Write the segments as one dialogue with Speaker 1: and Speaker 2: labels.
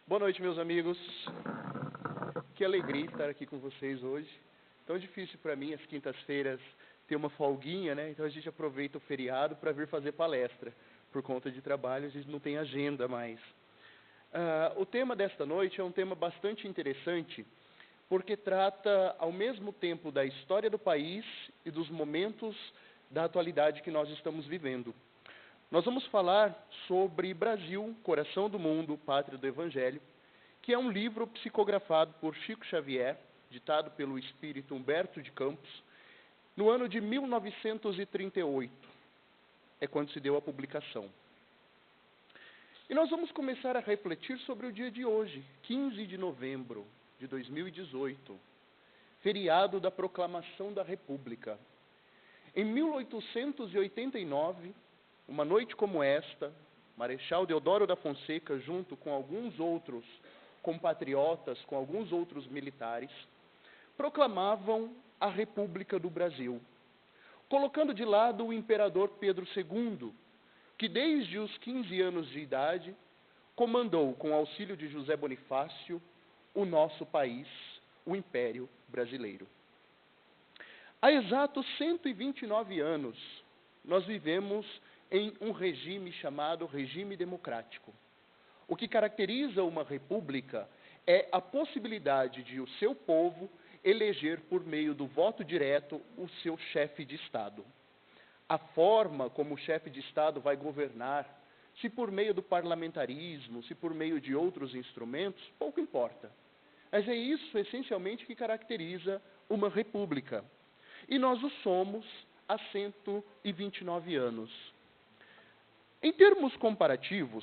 Speaker 1: Boa noite, meus amigos. Que alegria estar aqui com vocês hoje. Tão difícil para mim, as quintas-feiras, ter uma folguinha, né? Então a gente aproveita o feriado para vir fazer palestra. Por conta de trabalho, a gente não tem agenda mais. O tema desta noite é um tema bastante interessante, porque trata, ao mesmo tempo, da história do país e dos momentos da atualidade que nós estamos vivendo. Nós vamos falar sobre Brasil, Coração do Mundo, Pátria do Evangelho, que é um livro psicografado por Chico Xavier, ditado pelo espírito Humberto de Campos, no ano de 1938. É quando se deu a publicação. E nós vamos começar a refletir sobre o dia de hoje, 15 de novembro de 2018, feriado da Proclamação da República. Em 1889, uma noite como esta, Marechal Deodoro da Fonseca, junto com alguns outros compatriotas, com alguns outros militares, proclamavam a República do Brasil, colocando de lado o imperador Pedro II, que desde os 15 anos de idade comandou, com auxílio de José Bonifácio, o nosso país, o Império Brasileiro. Há exatos 129 anos, nós vivemos em um regime chamado regime democrático. O que caracteriza uma república é a possibilidade de o seu povo eleger por meio do voto direto o seu chefe de Estado. A forma como o chefe de Estado vai governar, se por meio do parlamentarismo, se por meio de outros instrumentos, pouco importa. Mas é isso, essencialmente, que caracteriza uma república. E nós o somos há 129 anos. Em termos comparativos,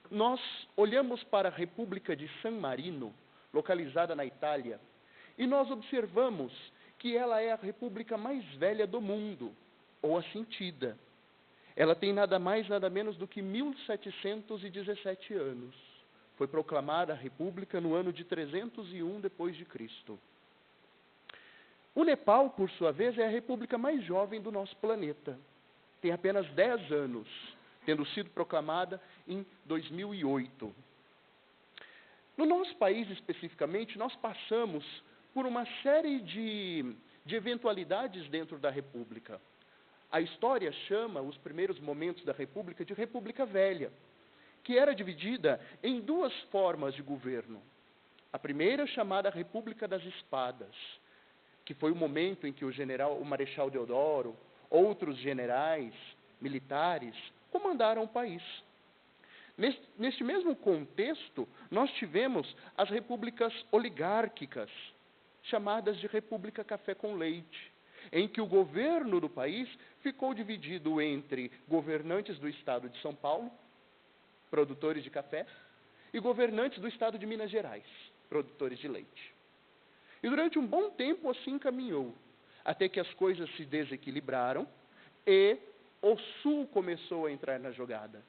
Speaker 1: nós olhamos para a República de San Marino, localizada na Itália, e nós observamos que ela é a república mais velha do mundo, ou assim tida. Ela tem nada mais, nada menos do que 1717 anos. Foi proclamada a república no ano de 301 depois de Cristo. O Nepal, por sua vez, é a república mais jovem do nosso planeta. Tem apenas 10 anos, tendo sido proclamada em 2008. No nosso país, especificamente, nós passamos por uma série de eventualidades dentro da República. A história chama os primeiros momentos da República de República Velha, que era dividida em duas formas de governo. A primeira, chamada República das Espadas, que foi o momento em que o Marechal Deodoro, outros generais militares, comandaram o país. Neste mesmo contexto, nós tivemos as repúblicas oligárquicas, chamadas de República Café com Leite, em que o governo do país ficou dividido entre governantes do estado de São Paulo, produtores de café, e governantes do estado de Minas Gerais, produtores de leite. E durante um bom tempo assim caminhou, até que as coisas se desequilibraram e o Sul começou a entrar na jogada.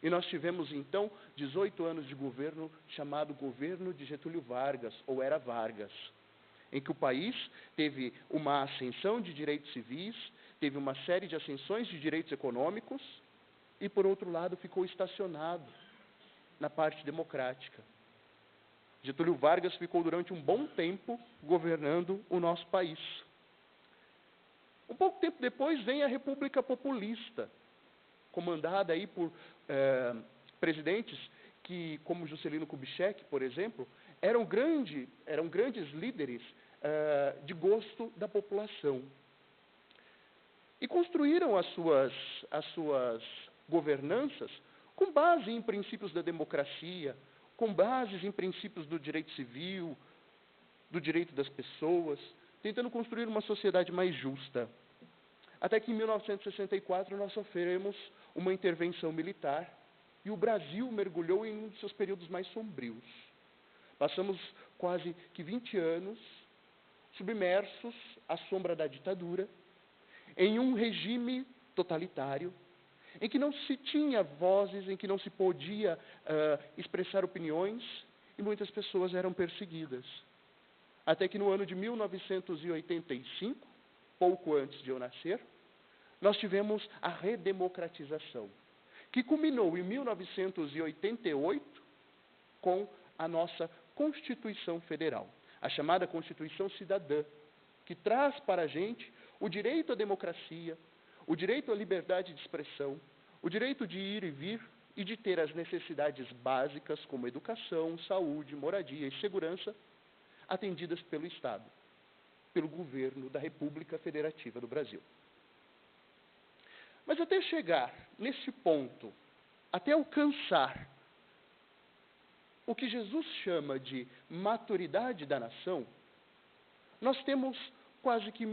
Speaker 1: E nós tivemos, então, 18 anos de governo chamado governo de Getúlio Vargas, ou Era Vargas, em que o país teve uma ascensão de direitos civis, teve uma série de ascensões de direitos econômicos, e, por outro lado, ficou estacionado na parte democrática. Getúlio Vargas ficou durante um bom tempo governando o nosso país. Um pouco tempo depois vem a República Populista, comandada aí por presidentes que, como Juscelino Kubitschek, por exemplo, eram grandes líderes de gosto da população. E construíram as suas governanças com base em princípios da democracia, com bases em princípios do direito civil, do direito das pessoas, tentando construir uma sociedade mais justa. Até que em 1964 nós sofremos uma intervenção militar e o Brasil mergulhou em um dos seus períodos mais sombrios. Passamos quase que 20 anos submersos à sombra da ditadura, em um regime totalitário, em que não se tinha vozes, em que não se podia expressar opiniões, e muitas pessoas eram perseguidas. Até que no ano de 1985, pouco antes de eu nascer, nós tivemos a redemocratização, que culminou em 1988 com a nossa Constituição Federal, a chamada Constituição Cidadã, que traz para a gente o direito à democracia, o direito à liberdade de expressão, o direito de ir e vir e de ter as necessidades básicas como educação, saúde, moradia e segurança atendidas pelo Estado, pelo governo da República Federativa do Brasil. Mas até chegar nesse ponto, até alcançar o que Jesus chama de maturidade da nação, nós temos quase que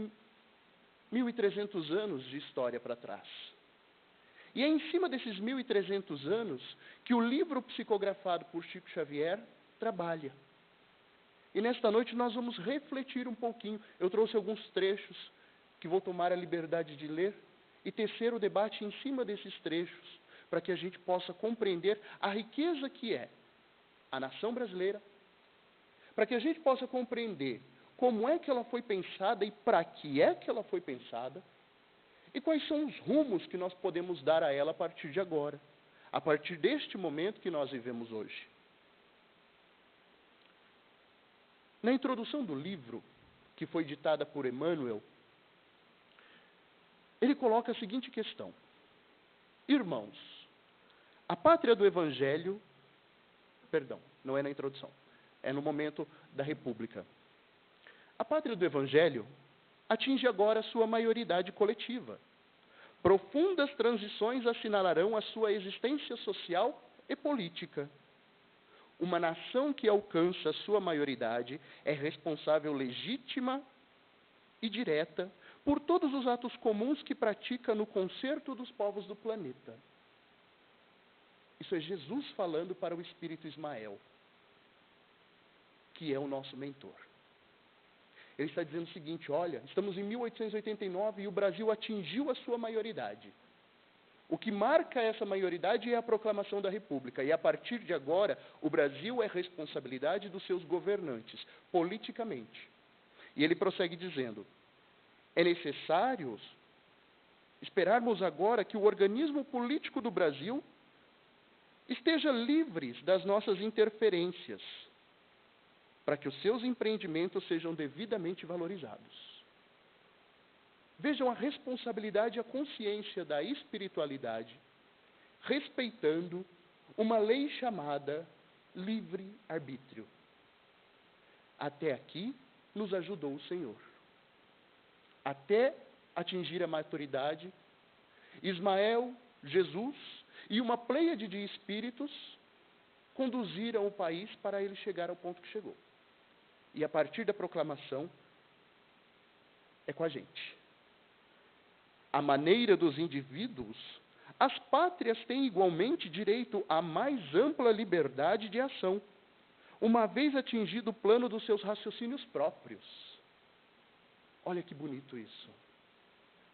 Speaker 1: 1.300 anos de história para trás. E é em cima desses 1.300 anos que o livro psicografado por Chico Xavier trabalha. E nesta noite nós vamos refletir um pouquinho. Eu trouxe alguns trechos que vou tomar a liberdade de ler e tecer o debate em cima desses trechos, para que a gente possa compreender a riqueza que é a nação brasileira, para que a gente possa compreender como é que ela foi pensada e para que é que ela foi pensada, e quais são os rumos que nós podemos dar a ela a partir de agora, a partir deste momento que nós vivemos hoje. Na introdução do livro, que foi ditada por Emmanuel, ele coloca a seguinte questão: irmãos, a pátria do Evangelho, perdão, não é na introdução, é no momento da República. A pátria do Evangelho atinge agora a sua maioridade coletiva. Profundas transições assinalarão a sua existência social e política. Uma nação que alcança a sua maioridade é responsável legítima e direta por todos os atos comuns que pratica no concerto dos povos do planeta. Isso é Jesus falando para o Espírito Ismael, que é o nosso mentor. Ele está dizendo o seguinte: olha, estamos em 1889 e o Brasil atingiu a sua maioridade. O que marca essa maioridade é a proclamação da República. E a partir de agora, o Brasil é responsabilidade dos seus governantes, politicamente. E ele prossegue dizendo: é necessário esperarmos agora que o organismo político do Brasil esteja livre das nossas interferências, para que os seus empreendimentos sejam devidamente valorizados. Vejam a responsabilidade e a consciência da espiritualidade, respeitando uma lei chamada livre-arbítrio. Até aqui nos ajudou o Senhor. Até atingir a maturidade, Ismael, Jesus e uma pleiade de espíritos conduziram o país para ele chegar ao ponto que chegou. E a partir da proclamação, é com a gente. À maneira dos indivíduos, as pátrias têm igualmente direito à mais ampla liberdade de ação, uma vez atingido o plano dos seus raciocínios próprios. Olha que bonito isso.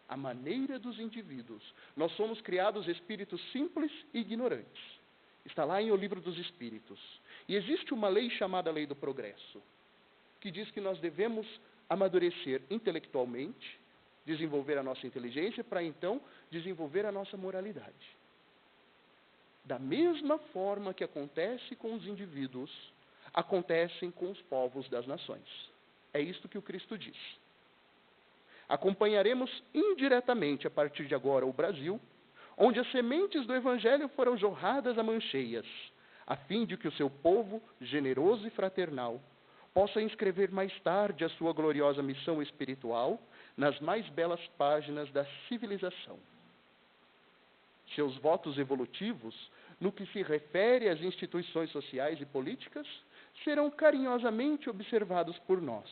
Speaker 1: À maneira dos indivíduos. Nós somos criados espíritos simples e ignorantes. Está lá em O Livro dos Espíritos. E existe uma lei chamada Lei do Progresso, que diz que nós devemos amadurecer intelectualmente, desenvolver a nossa inteligência, para então desenvolver a nossa moralidade. Da mesma forma que acontece com os indivíduos, acontecem com os povos das nações. É isto que o Cristo diz. Acompanharemos indiretamente, a partir de agora, o Brasil, onde as sementes do Evangelho foram jorradas a mancheias, a fim de que o seu povo, generoso e fraternal, possa inscrever mais tarde a sua gloriosa missão espiritual nas mais belas páginas da civilização. Seus votos evolutivos, no que se refere às instituições sociais e políticas, serão carinhosamente observados por nós,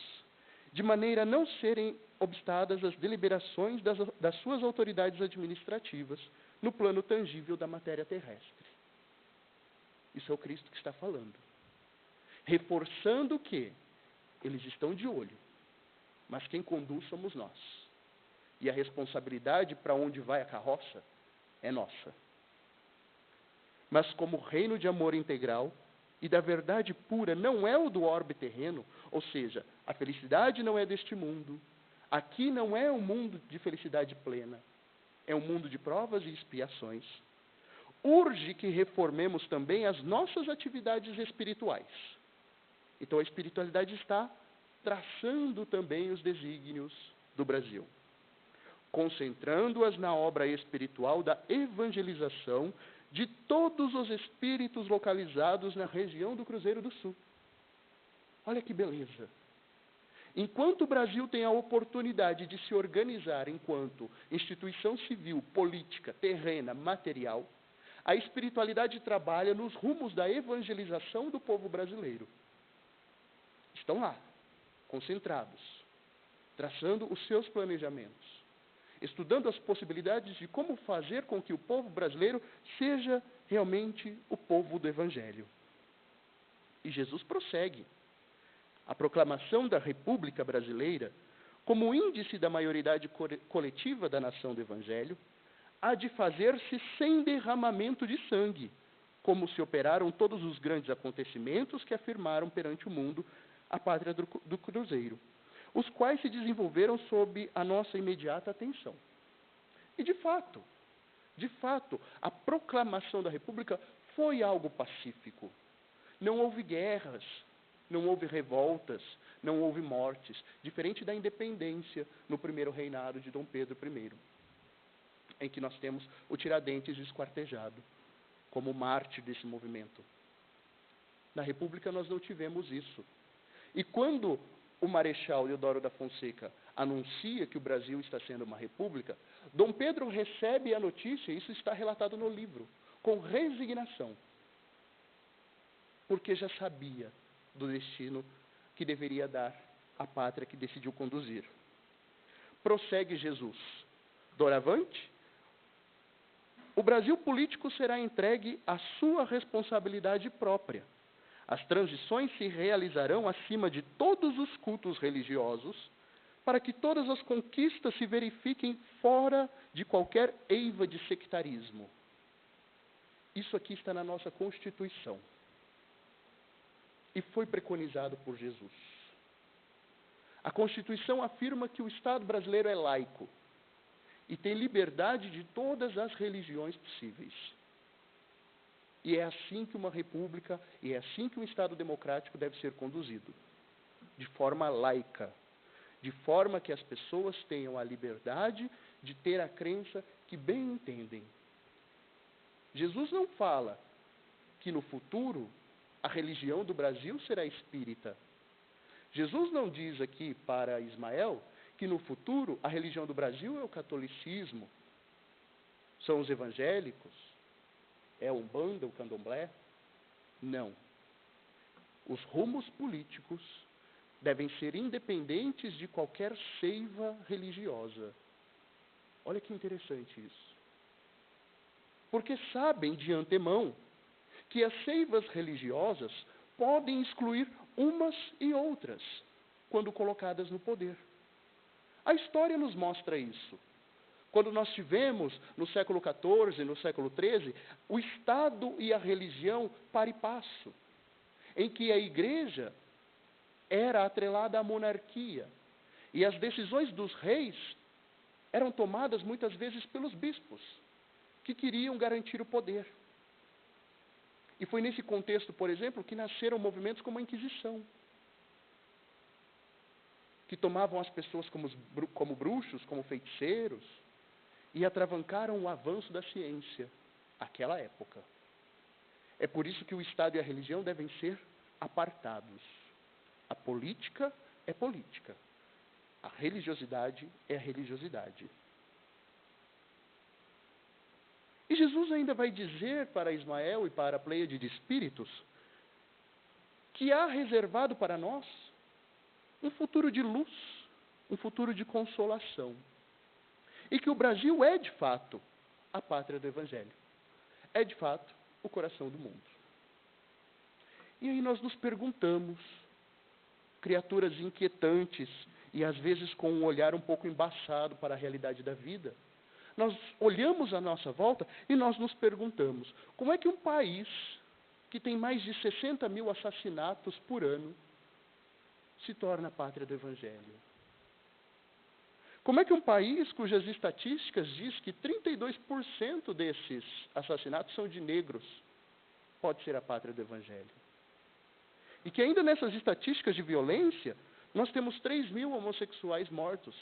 Speaker 1: de maneira a não serem obstadas as deliberações das suas autoridades administrativas no plano tangível da matéria terrestre. Isso é o Cristo que está falando. Reforçando que eles estão de olho, mas quem conduz somos nós. E a responsabilidade para onde vai a carroça é nossa. Mas como reino de amor integral e da verdade pura não é o do orbe terreno, ou seja, a felicidade não é deste mundo. Aqui não é um mundo de felicidade plena, é um mundo de provas e expiações. urge que reformemos também as nossas atividades espirituais. Então, a espiritualidade está traçando também os desígnios do Brasil, concentrando-as na obra espiritual da evangelização de todos os espíritos localizados na região do Cruzeiro do Sul. Olha que beleza! Enquanto o Brasil tem a oportunidade de se organizar enquanto instituição civil, política, terrena, material, a espiritualidade trabalha nos rumos da evangelização do povo brasileiro. Estão lá, concentrados, traçando os seus planejamentos, estudando as possibilidades de como fazer com que o povo brasileiro seja realmente o povo do Evangelho. E Jesus prossegue. A proclamação da República Brasileira, como índice da maioridade coletiva da nação do Evangelho, há de fazer-se sem derramamento de sangue, como se operaram todos os grandes acontecimentos que afirmaram perante o mundo a pátria do Cruzeiro, os quais se desenvolveram sob a nossa imediata atenção. E, de fato, a proclamação da República foi algo pacífico. Não houve guerras, não houve revoltas, não houve mortes, diferente da independência no primeiro reinado de Dom Pedro I, em que nós temos o Tiradentes esquartejado como mártir desse movimento. Na República nós não tivemos isso. E quando o Marechal Deodoro da Fonseca anuncia que o Brasil está sendo uma república, Dom Pedro recebe a notícia, isso está relatado no livro, com resignação, porque já sabia do destino que deveria dar à pátria que decidiu conduzir. Prossegue Jesus. Doravante, o Brasil político será entregue à sua responsabilidade própria. As transições se realizarão acima de todos os cultos religiosos, para que todas as conquistas se verifiquem fora de qualquer eiva de sectarismo. Isso aqui está na nossa Constituição. E foi preconizado por Jesus. A Constituição afirma que o Estado brasileiro é laico e tem liberdade de todas as religiões possíveis. E é assim que uma república, e é assim que um Estado democrático deve ser conduzido. De forma laica. De forma que as pessoas tenham a liberdade de ter a crença que bem entendem. Jesus não fala que no futuro a religião do Brasil será espírita. Jesus não diz aqui para Ismael que no futuro a religião do Brasil é o catolicismo, são os evangélicos, é a Umbanda, o Candomblé. Não. Os rumos políticos devem ser independentes de qualquer seiva religiosa. Olha que interessante isso. Porque sabem de antemão que as seivas religiosas podem excluir umas e outras, quando colocadas no poder. A história nos mostra isso. Quando nós tivemos, no século XIV, no século XIII, o Estado e a religião par e passo, em que a igreja era atrelada à monarquia, e as decisões dos reis eram tomadas muitas vezes pelos bispos, que queriam garantir o poder. E foi nesse contexto, por exemplo, que nasceram movimentos como a Inquisição, que tomavam as pessoas como bruxos, como feiticeiros, e atravancaram o avanço da ciência, naquela época. É por isso que o Estado e a religião devem ser apartados. A política é política. A religiosidade é a religiosidade. E Jesus ainda vai dizer para Ismael e para a pleiade de espíritos que há reservado para nós um futuro de luz, um futuro de consolação. E que o Brasil é, de fato, a pátria do Evangelho. É, de fato, o coração do mundo. E aí nós nos perguntamos, criaturas inquietantes e às vezes com um olhar um pouco embaçado para a realidade da vida, nós olhamos à nossa volta e nós nos perguntamos, como é que um país que tem mais de 60 mil assassinatos por ano se torna a pátria do Evangelho? Como é que um país cujas estatísticas diz que 32% desses assassinatos são de negros pode ser a pátria do Evangelho? E que ainda nessas estatísticas de violência, nós temos 3.000 homossexuais mortos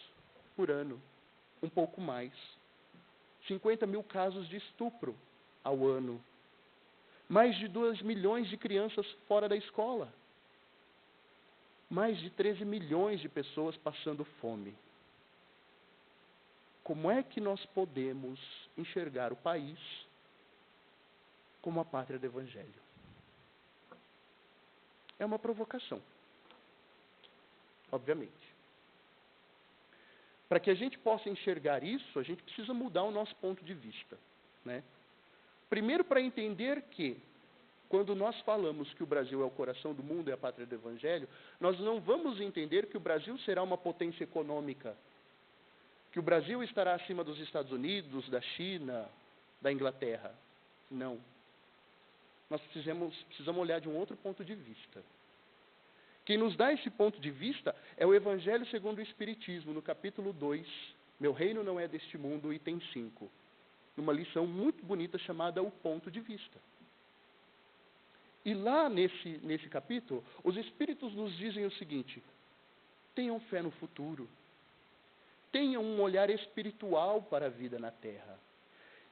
Speaker 1: por ano, um pouco mais. 50.000 casos de estupro ao ano. Mais de 2 milhões de crianças fora da escola. Mais de 13 milhões de pessoas passando fome. Como é que nós podemos enxergar o país como a pátria do Evangelho? É uma provocação, obviamente. Para que a gente possa enxergar isso, a gente precisa mudar o nosso ponto de vista, né? Primeiro, para entender que, quando nós falamos que o Brasil é o coração do mundo e a pátria do Evangelho, nós não vamos entender que o Brasil será uma potência econômica, que o Brasil estará acima dos Estados Unidos, da China, da Inglaterra. Não. Nós precisamos olhar de um outro ponto de vista. Quem nos dá esse ponto de vista é o Evangelho segundo o Espiritismo, no capítulo 2, Meu reino não é deste mundo, item 5. Numa lição muito bonita chamada O Ponto de Vista. E lá nesse capítulo, os Espíritos nos dizem o seguinte: tenham fé no futuro. Tenham um olhar espiritual para a vida na Terra.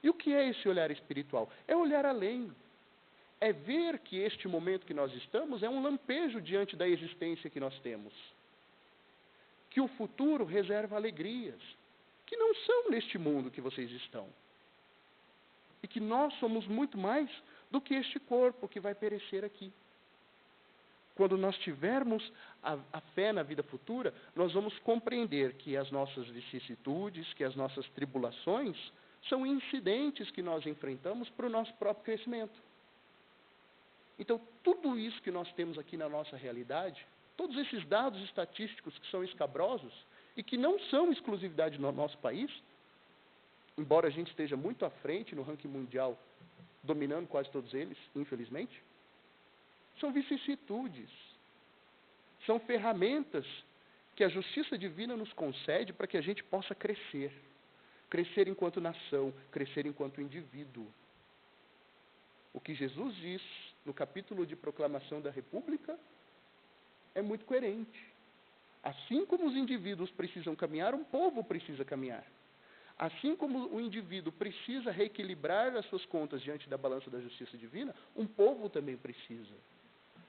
Speaker 1: E o que é esse olhar espiritual? É olhar além. É ver que este momento que nós estamos é um lampejo diante da existência que nós temos. Que o futuro reserva alegrias, que não são neste mundo que vocês estão. E que nós somos muito mais do que este corpo que vai perecer aqui. Quando nós tivermos a fé na vida futura, nós vamos compreender que as nossas vicissitudes, que as nossas tribulações, são incidentes que nós enfrentamos para o nosso próprio crescimento. Então, tudo isso que nós temos aqui na nossa realidade, todos esses dados estatísticos que são escabrosos e que não são exclusividade do nosso país, embora a gente esteja muito à frente no ranking mundial, dominando quase todos eles, infelizmente, são vicissitudes, são ferramentas que a justiça divina nos concede para que a gente possa crescer. Crescer enquanto nação, crescer enquanto indivíduo. O que Jesus diz no capítulo de proclamação da República é muito coerente. Assim como os indivíduos precisam caminhar, um povo precisa caminhar. Assim como o indivíduo precisa reequilibrar as suas contas diante da balança da justiça divina, um povo também precisa.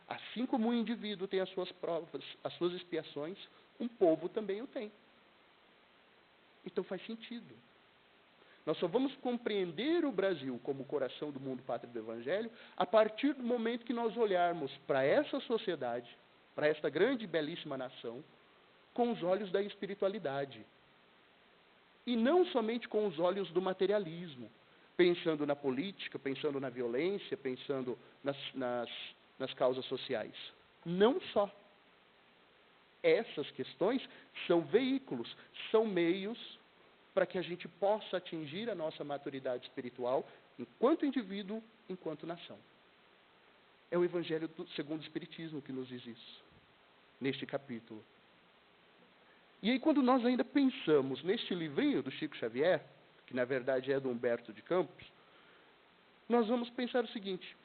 Speaker 1: Assim como o indivíduo tem as suas provas, as suas expiações, um povo também o tem. Então faz sentido. Nós só vamos compreender o Brasil como o coração do mundo, pátria do Evangelho, a partir do momento que nós olharmos para essa sociedade, para esta grande e belíssima nação, com os olhos da espiritualidade. E não somente com os olhos do materialismo, pensando na política, pensando na violência, pensando nas causas sociais. Não só. Essas questões são veículos, são meios para que a gente possa atingir a nossa maturidade espiritual enquanto indivíduo, enquanto nação. É o Evangelho segundo o Espiritismo que nos diz isso, neste capítulo. E aí, quando nós ainda pensamos neste livrinho do Chico Xavier, que na verdade é do Humberto de Campos, nós vamos pensar o seguinte: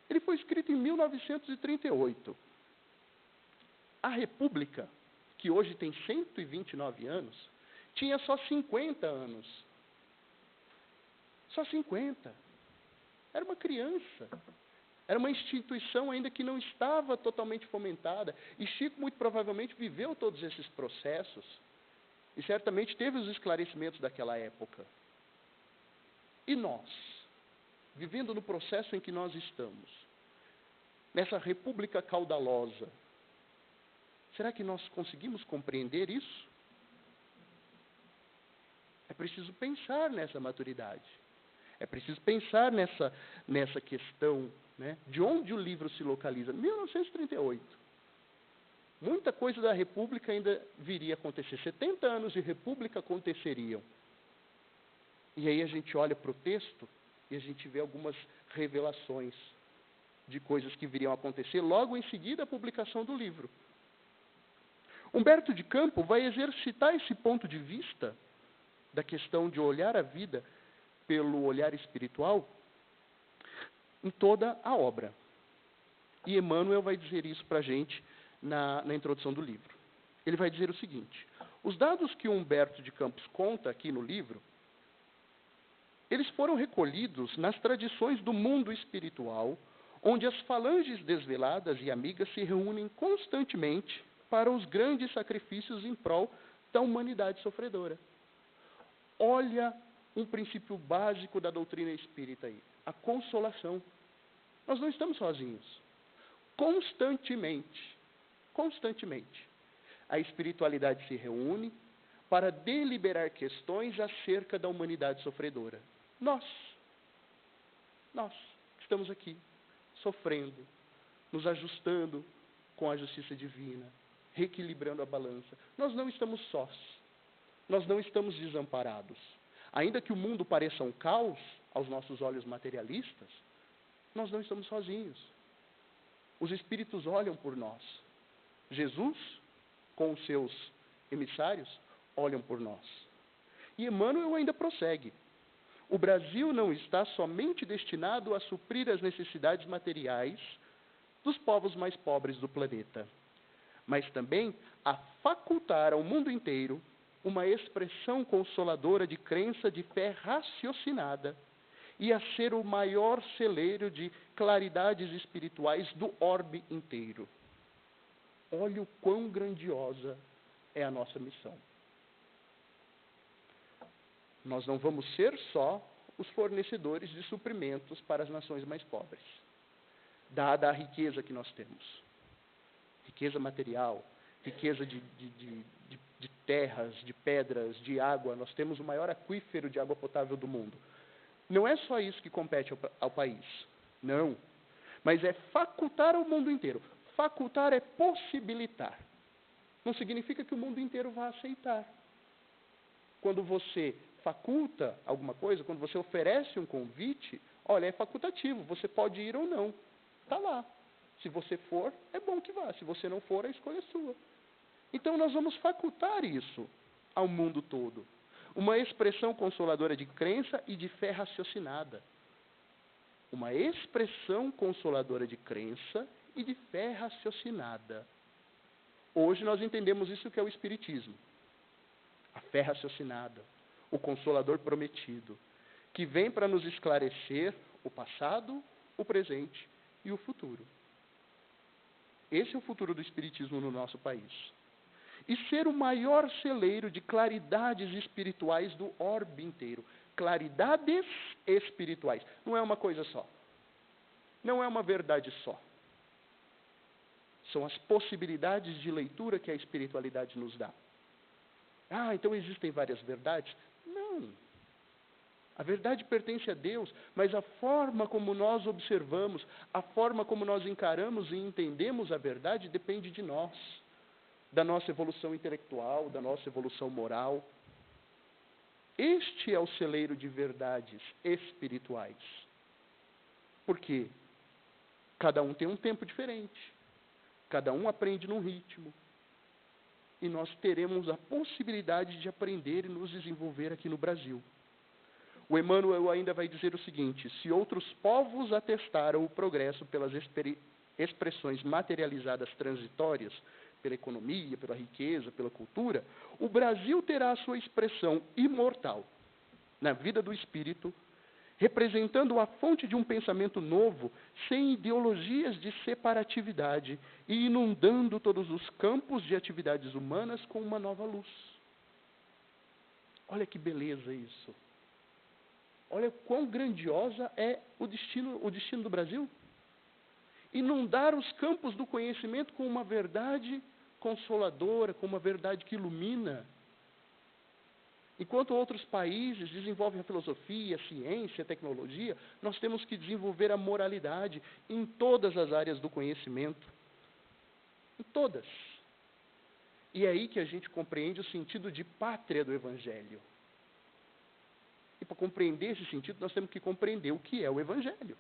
Speaker 1: ele foi escrito em 1938. A República, que hoje tem 129 anos, tinha só 50 anos. Só 50. Era uma criança. Era uma instituição ainda que não estava totalmente fomentada. E Chico, muito provavelmente, viveu todos esses processos. E certamente teve os esclarecimentos daquela época. E nós, vivendo no processo em que nós estamos, nessa república caudalosa, será que nós conseguimos compreender isso? É preciso pensar nessa maturidade. É preciso pensar nessa questão, né, de onde o livro se localiza. 1938. Muita coisa da República ainda viria a acontecer. 70 anos de República aconteceriam. E aí a gente olha para o texto e a gente vê algumas revelações de coisas que viriam a acontecer logo em seguida a publicação do livro. Humberto de Campos vai exercitar esse ponto de vista da questão de olhar a vida pelo olhar espiritual em toda a obra. E Emmanuel vai dizer isso para a gente na introdução do livro. Ele vai dizer o seguinte: os dados que Humberto de Campos conta aqui no livro, eles foram recolhidos nas tradições do mundo espiritual, onde as falanges desveladas e amigas se reúnem constantemente para os grandes sacrifícios em prol da humanidade sofredora. Olha um princípio básico da doutrina espírita aí, a consolação. Nós não estamos sozinhos. Constantemente, a espiritualidade se reúne para deliberar questões acerca da humanidade sofredora. Nós estamos aqui, sofrendo, nos ajustando com a justiça divina, reequilibrando a balança. Nós não estamos sós, nós não estamos desamparados. Ainda que o mundo pareça um caos aos nossos olhos materialistas, nós não estamos sozinhos. Os espíritos olham por nós. Jesus, com os seus emissários, olham por nós. E Emmanuel ainda prossegue. O Brasil não está somente destinado a suprir as necessidades materiais dos povos mais pobres do planeta, mas também a facultar ao mundo inteiro uma expressão consoladora de crença, de fé raciocinada, e a ser o maior celeiro de claridades espirituais do orbe inteiro. Olha o quão grandiosa é a nossa missão. Nós não vamos ser só os fornecedores de suprimentos para as nações mais pobres, dada a riqueza que nós temos. Riqueza material, riqueza de terras, de pedras, de água. Nós temos o maior aquífero de água potável do mundo. Não é só isso que compete ao país. Não. Mas é facultar ao mundo inteiro. Facultar é possibilitar. Não significa que o mundo inteiro vá aceitar. Quando você faculta alguma coisa, quando você oferece um convite, olha, é facultativo, você pode ir ou não. Está lá. Se você for, é bom que vá. Se você não for, a escolha é sua. Então, nós vamos facultar isso ao mundo todo. Uma expressão consoladora de crença e de fé raciocinada. Uma expressão consoladora de crença e de fé raciocinada. Hoje nós entendemos isso que é o Espiritismo. A fé raciocinada, o Consolador prometido, que vem para nos esclarecer o passado, o presente e o futuro. Esse é o futuro do Espiritismo no nosso país. E ser o maior celeiro de claridades espirituais do orbe inteiro. Claridades espirituais. Não é uma coisa só. Não é uma verdade só. São as possibilidades de leitura que a espiritualidade nos dá. Ah, então existem várias verdades? Não. A verdade pertence a Deus, mas a forma como nós observamos, a forma como nós encaramos e entendemos a verdade depende de nós. Da nossa evolução intelectual, da nossa evolução moral. Este é o celeiro de verdades espirituais. Por quê? Cada um tem um tempo diferente. Cada um aprende num ritmo. E nós teremos a possibilidade de aprender e nos desenvolver aqui no Brasil. O Emmanuel ainda vai dizer o seguinte: se outros povos atestaram o progresso pelas expressões materializadas transitórias, pela economia, pela riqueza, pela cultura, o Brasil terá a sua expressão imortal na vida do espírito, representando a fonte de um pensamento novo, sem ideologias de separatividade e inundando todos os campos de atividades humanas com uma nova luz. Olha que beleza isso. Olha quão grandiosa é o destino do Brasil. Inundar os campos do conhecimento com uma verdade consoladora, com uma verdade que ilumina. Enquanto outros países desenvolvem a filosofia, a ciência, a tecnologia, nós temos que desenvolver a moralidade em todas as áreas do conhecimento. Em todas. E é aí que a gente compreende o sentido de pátria do Evangelho. E para compreender esse sentido, nós temos que compreender o que é o Evangelho.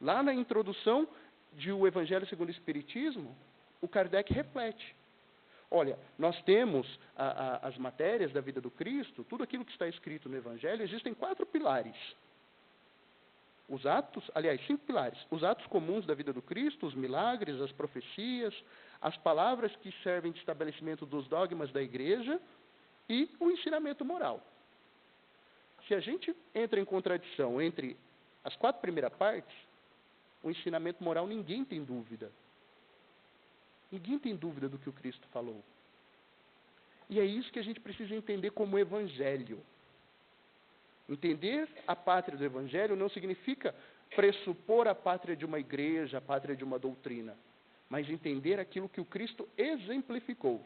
Speaker 1: Lá na introdução de O Evangelho segundo o Espiritismo, o Kardec reflete. Olha, nós temos as matérias da vida do Cristo, tudo aquilo que está escrito no Evangelho, existem 4 pilares. Os atos, aliás, 5 pilares. Os atos comuns da vida do Cristo, os milagres, as profecias, as palavras que servem de estabelecimento dos dogmas da igreja e o ensinamento moral. Se a gente entra em contradição entre as 4 primeiras partes, o ensinamento moral ninguém tem dúvida. Ninguém tem dúvida do que o Cristo falou. E é isso que a gente precisa entender como evangelho. Entender a pátria do evangelho não significa pressupor a pátria de uma igreja, a pátria de uma doutrina, mas entender aquilo que o Cristo exemplificou.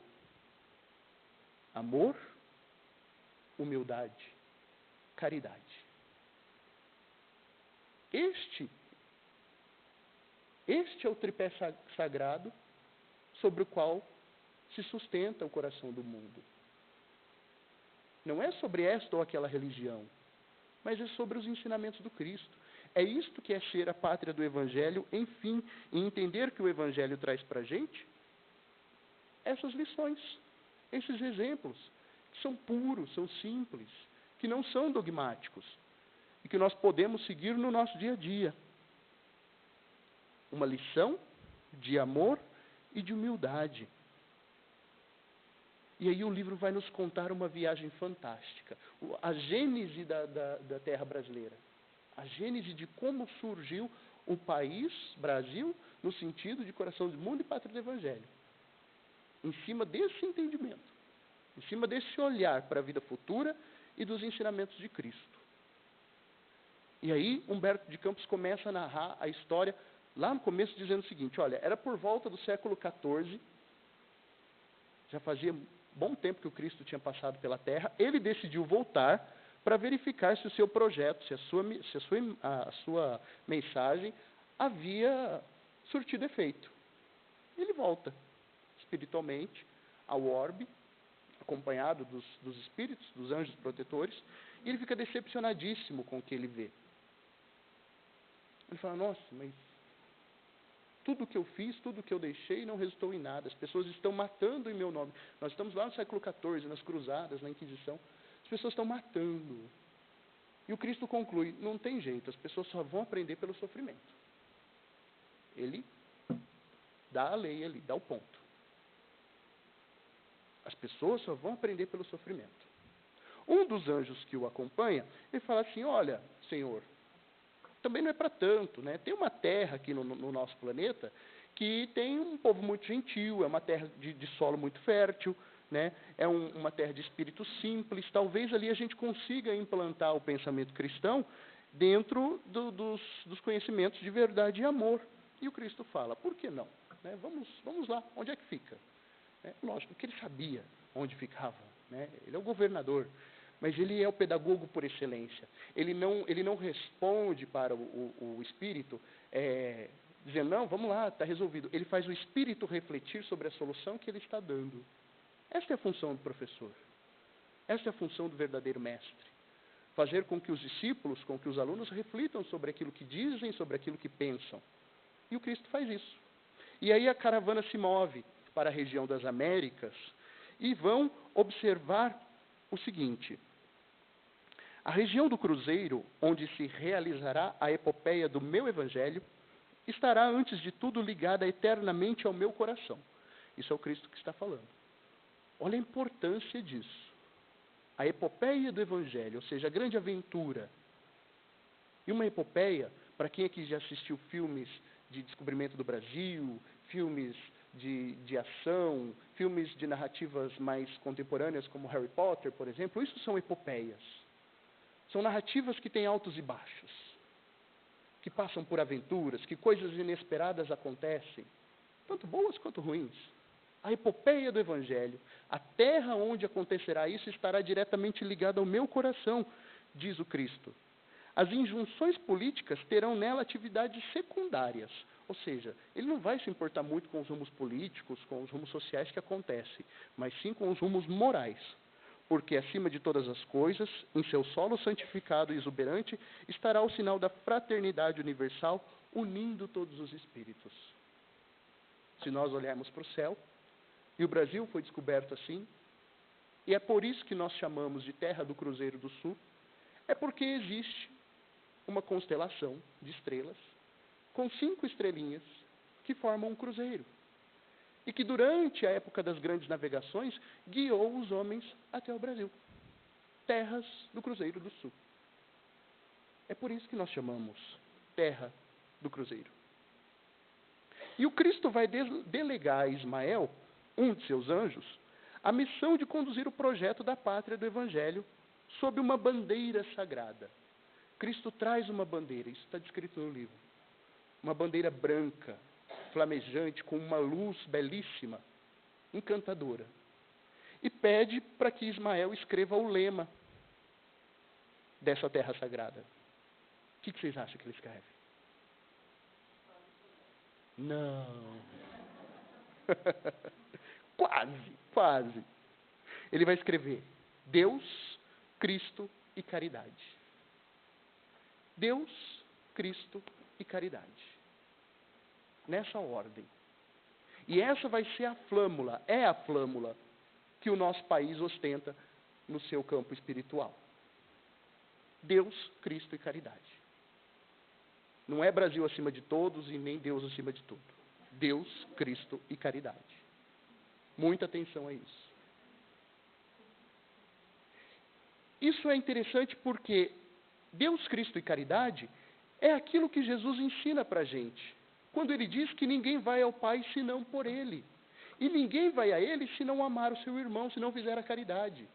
Speaker 1: Amor, humildade, caridade. Este é o tripé sagrado sobre o qual se sustenta o coração do mundo. Não é sobre esta ou aquela religião, mas é sobre os ensinamentos do Cristo. É isto que é ser a pátria do Evangelho, enfim, e entender que o Evangelho traz para a gente essas lições, esses exemplos, que são puros, são simples, que não são dogmáticos, e que nós podemos seguir no nosso dia a dia. Uma lição de amor e de humildade. E aí o livro vai nos contar uma viagem fantástica. A gênese da terra brasileira. A gênese de como surgiu o país, Brasil, no sentido de coração do mundo e pátria do Evangelho. Em cima desse entendimento. Em cima desse olhar para a vida futura e dos ensinamentos de Cristo. E aí Humberto de Campos começa a narrar a história lá no começo dizendo o seguinte, olha, era por volta do século XIV, já fazia bom tempo que o Cristo tinha passado pela Terra, ele decidiu voltar para verificar se o seu projeto, se a sua mensagem havia surtido efeito. Ele volta espiritualmente ao orbe, acompanhado dos espíritos, dos anjos protetores, e ele fica decepcionadíssimo com o que ele vê. Ele fala, nossa, mas tudo que eu fiz, tudo que eu deixei não resultou em nada. As pessoas estão matando em meu nome. Nós estamos lá no século XIV, nas cruzadas, na Inquisição. As pessoas estão matando. E o Cristo conclui, não tem jeito, as pessoas só vão aprender pelo sofrimento. Ele dá a lei ali, dá o ponto. As pessoas só vão aprender pelo sofrimento. Um dos anjos que o acompanha, ele fala assim, olha, Senhor, também não é para tanto, né? Tem uma terra aqui no nosso planeta que tem um povo muito gentil, é uma terra de solo muito fértil, né? É uma terra de espírito simples. Talvez ali a gente consiga implantar o pensamento cristão dentro dos conhecimentos de verdade e amor. E o Cristo fala, por que não? Né? Vamos lá, onde é que fica? Lógico que ele sabia onde ficava, né? Ele é o governador. Mas ele é o pedagogo por excelência. Ele não responde para o espírito, dizendo, não, vamos lá, está resolvido. Ele faz o espírito refletir sobre a solução que ele está dando. Esta é a função do professor. Esta é a função do verdadeiro mestre. Fazer com que os discípulos, com que os alunos reflitam sobre aquilo que dizem, sobre aquilo que pensam. E o Cristo faz isso. E aí a caravana se move para a região das Américas e vão observar o seguinte. A região do Cruzeiro, onde se realizará a epopeia do meu Evangelho, estará, antes de tudo, ligada eternamente ao meu coração. Isso é o Cristo que está falando. Olha a importância disso. A epopeia do Evangelho, ou seja, a grande aventura. E uma epopeia, para quem aqui já assistiu filmes de descobrimento do Brasil, filmes de ação, filmes de narrativas mais contemporâneas, como Harry Potter, por exemplo, isso são epopeias. São narrativas que têm altos e baixos, que passam por aventuras, que coisas inesperadas acontecem, tanto boas quanto ruins. A epopeia do Evangelho, a terra onde acontecerá isso, estará diretamente ligada ao meu coração, diz o Cristo. As injunções políticas terão nela atividades secundárias, ou seja, ele não vai se importar muito com os rumos políticos, com os rumos sociais que acontecem, mas sim com os rumos morais. Porque, acima de todas as coisas, em seu solo santificado e exuberante, estará o sinal da fraternidade universal, unindo todos os espíritos. Se nós olharmos para o céu E o Brasil foi descoberto assim. E é por isso que nós chamamos de Terra do Cruzeiro do Sul. É porque existe uma constelação de estrelas com 5 estrelinhas que formam um cruzeiro. E que durante a época das grandes navegações guiou os homens até o Brasil. Terras do Cruzeiro do Sul. É por isso que nós chamamos Terra do Cruzeiro. E o Cristo vai delegar a Ismael, um de seus anjos, a missão de conduzir o projeto da pátria do Evangelho sob uma bandeira sagrada. Cristo traz uma bandeira, isso está descrito no livro. Uma bandeira branca, flamejante, com uma luz belíssima, encantadora. E pede para que Ismael escreva o lema dessa terra sagrada. O que vocês acham que ele escreve? Não. Quase. Ele vai escrever Deus, Cristo e caridade. Deus, Cristo e caridade. Nessa ordem. E essa vai ser a flâmula, é a flâmula que o nosso país ostenta no seu campo espiritual. Deus, Cristo e caridade. Não é Brasil acima de todos e nem Deus acima de tudo. Deus, Cristo e caridade. Muita atenção a isso. Isso é interessante porque Deus, Cristo e caridade é aquilo que Jesus ensina para a gente. Quando ele diz que ninguém vai ao Pai senão por Ele. E ninguém vai a Ele se não amar o seu irmão, se não fizer a caridade.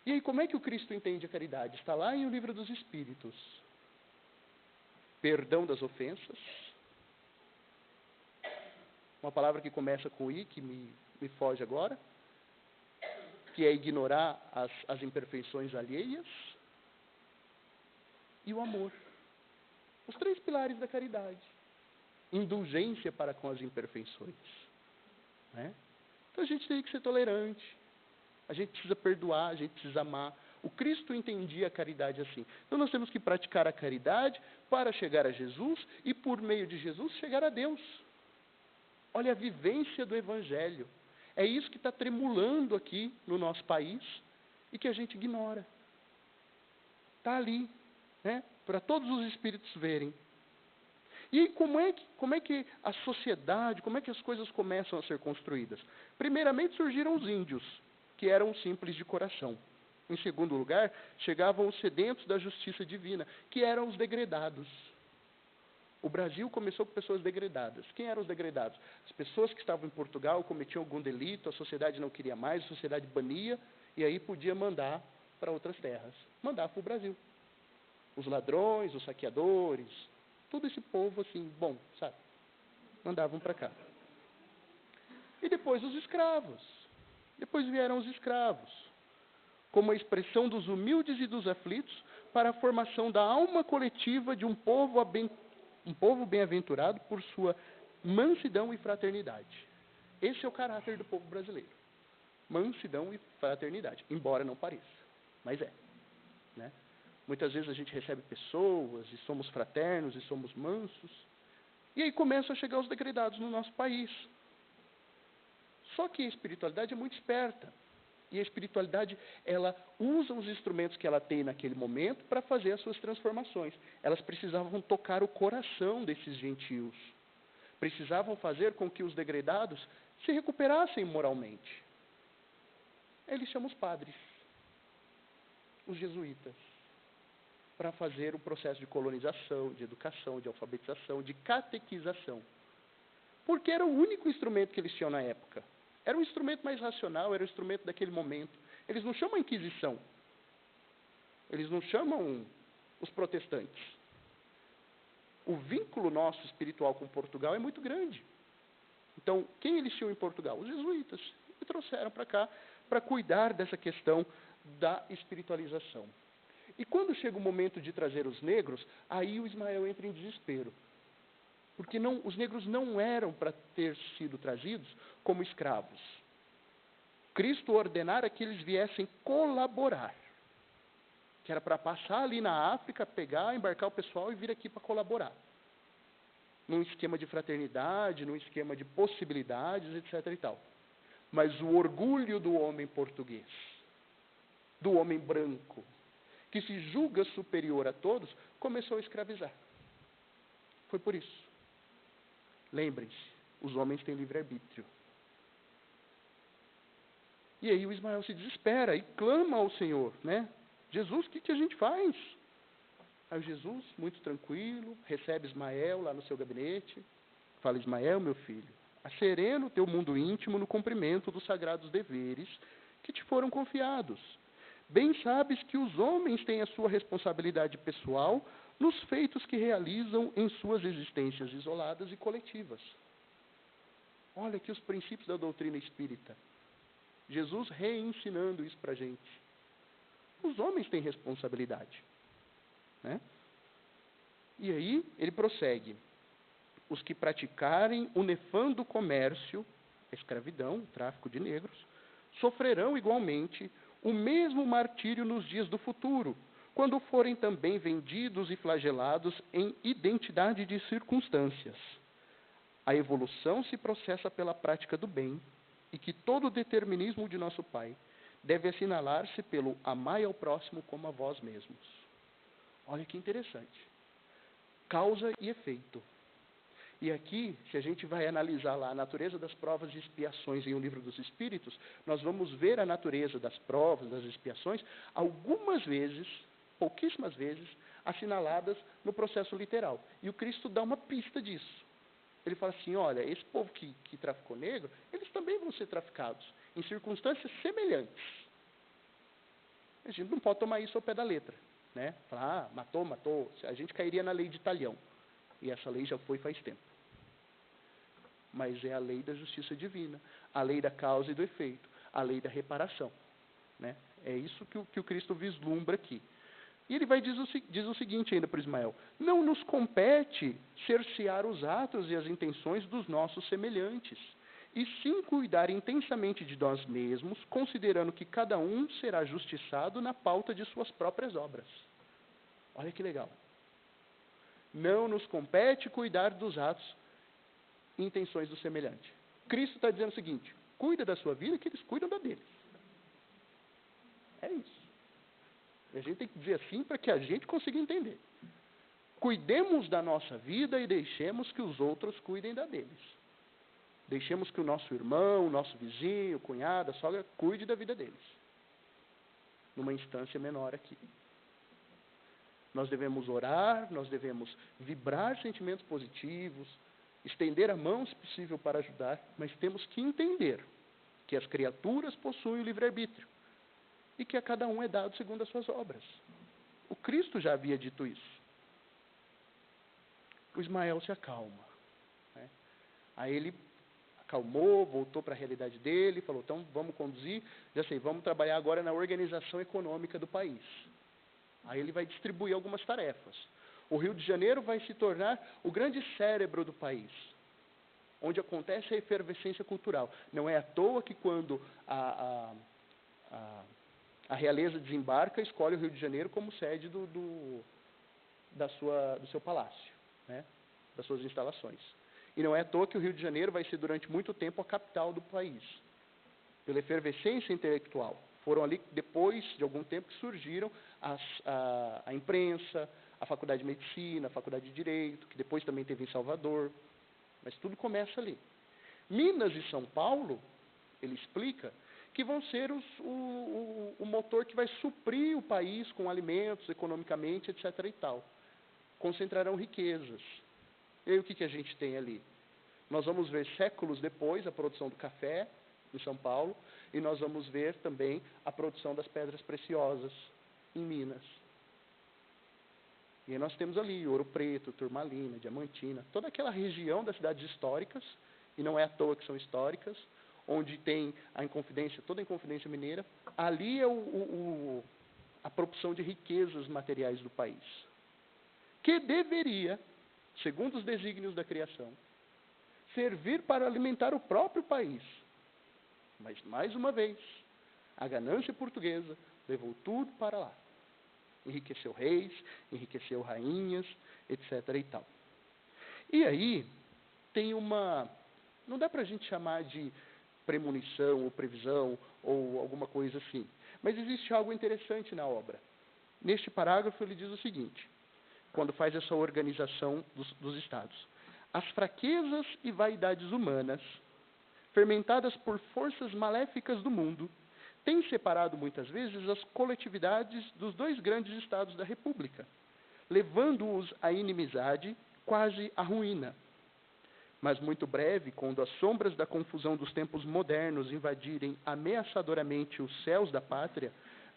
Speaker 1: E aí, como é que o Cristo entende a caridade? Está lá em O Livro dos Espíritos. Perdão das ofensas. Uma palavra que começa com I, que me foge agora. Que é ignorar as imperfeições alheias. E o amor. Os 3 pilares da caridade. Indulgência para com as imperfeições. Né? Então a gente tem que ser tolerante. A gente precisa perdoar, a gente precisa amar. O Cristo entendia a caridade assim. Então nós temos que praticar a caridade para chegar a Jesus e por meio de Jesus chegar a Deus. Olha a vivência do Evangelho. É isso que está tremulando aqui no nosso país e que a gente ignora. Está ali, né? Para todos os espíritos verem. E aí, como é que a sociedade, como é que as coisas começam a ser construídas? Primeiramente surgiram os índios, que eram simples de coração. Em segundo lugar, chegavam os sedentos da justiça divina, que eram os degredados. O Brasil começou com pessoas degredadas. Quem eram os degredados? As pessoas que estavam em Portugal cometiam algum delito, a sociedade não queria mais, a sociedade bania, e aí podia mandar para outras terras. Mandar para o Brasil. Os ladrões, os saqueadores, todo esse povo assim, bom, sabe? Mandavam para cá. E depois os escravos. Depois vieram os escravos, como a expressão dos humildes e dos aflitos para a formação da alma coletiva de um povo bem-aventurado por sua mansidão e fraternidade. Esse é o caráter do povo brasileiro. Mansidão e fraternidade, embora não pareça, mas é. Né? Muitas vezes a gente recebe pessoas e somos fraternos e somos mansos, e aí começam a chegar os degredados no nosso país. Só que a espiritualidade é muito esperta. E a espiritualidade, ela usa os instrumentos que ela tem naquele momento para fazer as suas transformações. Elas precisavam tocar o coração desses gentios. Precisavam fazer com que os degredados se recuperassem moralmente. Eles chamam os padres, os jesuítas, para fazer o processo de colonização, de educação, de alfabetização, de catequização. Porque era o único instrumento que eles tinham na época. Era um instrumento mais racional, era o instrumento daquele momento. Eles não chamam a Inquisição. Eles não chamam os protestantes. O vínculo nosso espiritual com Portugal é muito grande. Então, quem eles tinham em Portugal? Os jesuítas. E trouxeram para cá para cuidar dessa questão da espiritualização. E quando chega o momento de trazer os negros, aí o Ismael entra em desespero. Porque os negros não eram para ter sido trazidos como escravos. Cristo ordenara que eles viessem colaborar. Que era para passar ali na África, pegar, embarcar o pessoal e vir aqui para colaborar. Num esquema de fraternidade, num esquema de possibilidades, etc. e tal. Mas o orgulho do homem português, do homem branco, que se julga superior a todos, começou a escravizar. Foi por isso. Lembrem-se, os homens têm livre-arbítrio. E aí o Ismael se desespera e clama ao Senhor, né? Jesus, o que a gente faz? Aí Jesus, muito tranquilo, recebe Ismael lá no seu gabinete. Fala: Ismael, meu filho, acerena o teu mundo íntimo no cumprimento dos sagrados deveres que te foram confiados. Bem sabes que os homens têm a sua responsabilidade pessoal nos feitos que realizam em suas existências isoladas e coletivas. Olha aqui os princípios da doutrina espírita. Jesus reensinando isso para a gente. Os homens têm responsabilidade, né? E aí ele prossegue: os que praticarem o nefando comércio, a escravidão, o tráfico de negros, sofrerão igualmente o mesmo martírio nos dias do futuro, quando forem também vendidos e flagelados em identidade de circunstâncias. A evolução se processa pela prática do bem, e que todo o determinismo de nosso Pai deve assinalar-se pelo amai ao próximo como a vós mesmos. Olha que interessante. Causa e efeito. E aqui, se a gente vai analisar lá a natureza das provas e expiações em O Livro dos Espíritos, nós vamos ver a natureza das provas, das expiações, algumas vezes, pouquíssimas vezes, assinaladas no processo literal. E o Cristo dá uma pista disso. Ele fala assim: olha, esse povo que traficou negro, eles também vão ser traficados, em circunstâncias semelhantes. A gente não pode tomar isso ao pé da letra, né? Falar: matou, a gente cairia na lei de Talião. E essa lei já foi faz tempo. Mas é a lei da justiça divina, a lei da causa e do efeito, a lei da reparação, né? É isso que o Cristo vislumbra aqui. E ele diz o seguinte ainda para Ismael: não nos compete cercear os atos e as intenções dos nossos semelhantes, e sim cuidar intensamente de nós mesmos, considerando que cada um será justiçado na pauta de suas próprias obras. Olha que legal. Não nos compete cuidar dos atos e intenções do semelhante. Cristo está dizendo o seguinte: cuida da sua vida, que eles cuidam da deles. É isso. E a gente tem que dizer assim para que a gente consiga entender. Cuidemos da nossa vida e deixemos que os outros cuidem da deles. Deixemos que o nosso irmão, o nosso vizinho, o cunhado, a sogra, cuide da vida deles. Numa instância menor aqui. Nós devemos orar, nós devemos vibrar sentimentos positivos, estender a mão, se possível, para ajudar, mas temos que entender que as criaturas possuem o livre-arbítrio e que a cada um é dado segundo as suas obras. O Cristo já havia dito isso. O Ismael se acalma, né? Aí ele acalmou, voltou para a realidade dele, falou: então vamos conduzir, já sei, vamos trabalhar agora na organização econômica do país. Aí ele vai distribuir algumas tarefas. O Rio de Janeiro vai se tornar o grande cérebro do país, onde acontece a efervescência cultural. Não é à toa que quando a realeza desembarca, escolhe o Rio de Janeiro como sede do seu palácio, né? Das suas instalações. E não é à toa que o Rio de Janeiro vai ser durante muito tempo a capital do país, pela efervescência intelectual. Foram ali, depois de algum tempo, que surgiram a imprensa, a Faculdade de Medicina, a Faculdade de Direito, que depois também teve em Salvador. Mas tudo começa ali. Minas e São Paulo, ele explica, que vão ser o motor que vai suprir o país com alimentos, economicamente, etc. e tal. Concentrarão riquezas. E aí o que a gente tem ali? Nós vamos ver séculos depois a produção do café em São Paulo, e nós vamos ver também a produção das pedras preciosas em Minas. E aí nós temos ali Ouro Preto, Turmalina, Diamantina, toda aquela região das cidades históricas, e não é à toa que são históricas, onde tem toda a Inconfidência Mineira. Ali é a propulsão de riquezas materiais do país, que deveria, segundo os desígnios da criação, servir para alimentar o próprio país. Mas, mais uma vez, a ganância portuguesa levou tudo para lá. Enriqueceu reis, enriqueceu rainhas, etc. e tal. E aí, tem não dá para a gente chamar de premonição, ou previsão, ou alguma coisa assim. Mas existe algo interessante na obra. Neste parágrafo, ele diz o seguinte, quando faz essa organização dos estados. As fraquezas e vaidades humanas, fermentadas por forças maléficas do mundo, têm separado muitas vezes as coletividades dos dois grandes estados da República, levando-os à inimizade, quase à ruína. Mas muito breve, quando as sombras da confusão dos tempos modernos invadirem ameaçadoramente os céus da pátria,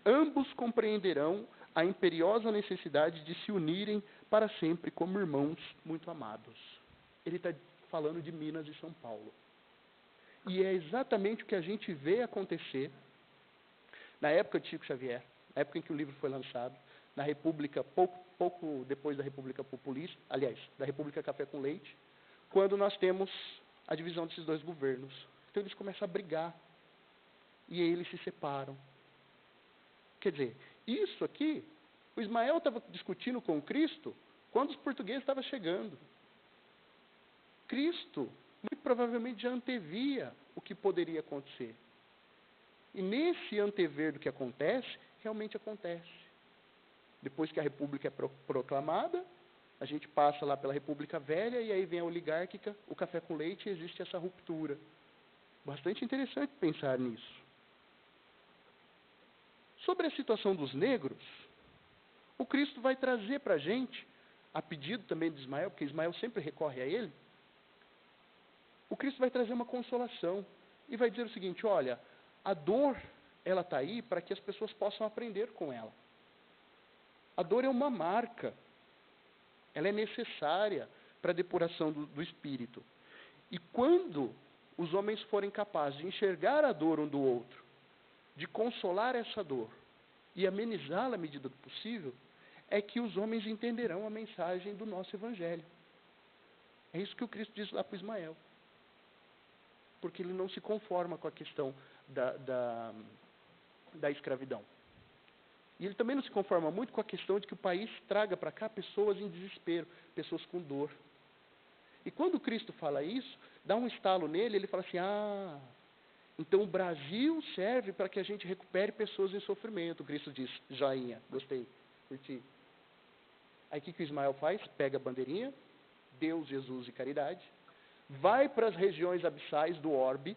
Speaker 1: ambos compreenderão a imperiosa necessidade de se unirem para sempre como irmãos muito amados. Ele está falando de Minas e São Paulo. E é exatamente o que a gente vê acontecer na época de Chico Xavier, na época em que o livro foi lançado, na República, pouco depois da República Populista, aliás, da República Café com Leite, quando nós temos a divisão desses dois governos. Então eles começam a brigar. E aí eles se separam. Quer dizer, isso aqui, o Ismael estava discutindo com Cristo quando os portugueses estavam chegando. Cristo, muito provavelmente, já antevia o que poderia acontecer. E nesse antever do que acontece, realmente acontece. Depois que a República é proclamada, a gente passa lá pela República Velha, e aí vem a oligárquica, o café com leite, e existe essa ruptura. Bastante interessante pensar nisso. Sobre a situação dos negros, o Cristo vai trazer para a gente, a pedido também de Ismael, porque Ismael sempre recorre a ele, o Cristo vai trazer uma consolação e vai dizer o seguinte, olha, a dor, ela está aí para que as pessoas possam aprender com ela. A dor é uma marca, ela é necessária para a depuração do espírito. E quando os homens forem capazes de enxergar a dor um do outro, de consolar essa dor e amenizá-la à medida do possível, é que os homens entenderão a mensagem do nosso Evangelho. É isso que o Cristo diz lá para Ismael. Porque ele não se conforma com a questão da escravidão. E ele também não se conforma muito com a questão de que o país traga para cá pessoas em desespero, pessoas com dor. E quando o Cristo fala isso, dá um estalo nele, ele fala assim, então o Brasil serve para que a gente recupere pessoas em sofrimento. O Cristo diz, joinha, gostei, curti. Aí o que o Ismael faz? Pega a bandeirinha, Deus, Jesus e caridade, vai para as regiões abissais do orbe,